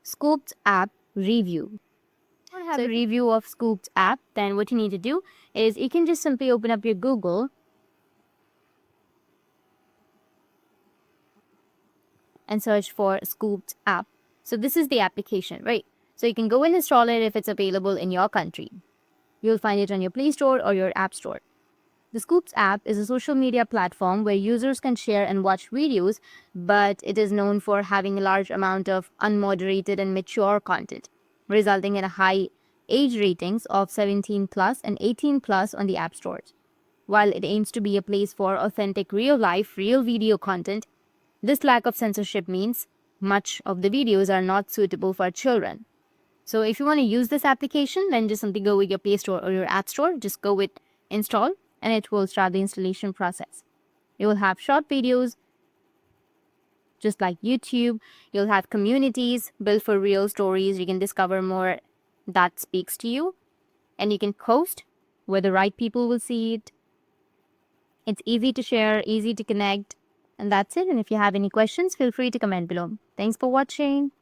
Scoopz App review. If you have a review of Scoopz App, then what you need to do is you can just simply open up your Google and search for Scoopz App. So this is the application, right? So you can go and install it if it's available in your country. You'll find it on your Play Store or your App Store. The Scoopz app is a social media platform where users can share and watch videos, but it is known for having a large amount of unmoderated and mature content, resulting in a high age ratings of 17 plus and 18 plus on the app stores. While it aims to be a place for authentic real life, real video content, this lack of censorship means much of the videos are not suitable for children. So if you want to use this application, then just simply go with your Play Store or your App Store, just go with install, and it will start the installation process. You will have short videos, just like YouTube. You'll have communities built for real stories. You can discover more that speaks to you. And you can post where the right people will see it. It's easy to share, easy to connect. And that's it. And if you have any questions, feel free to comment below. Thanks for watching.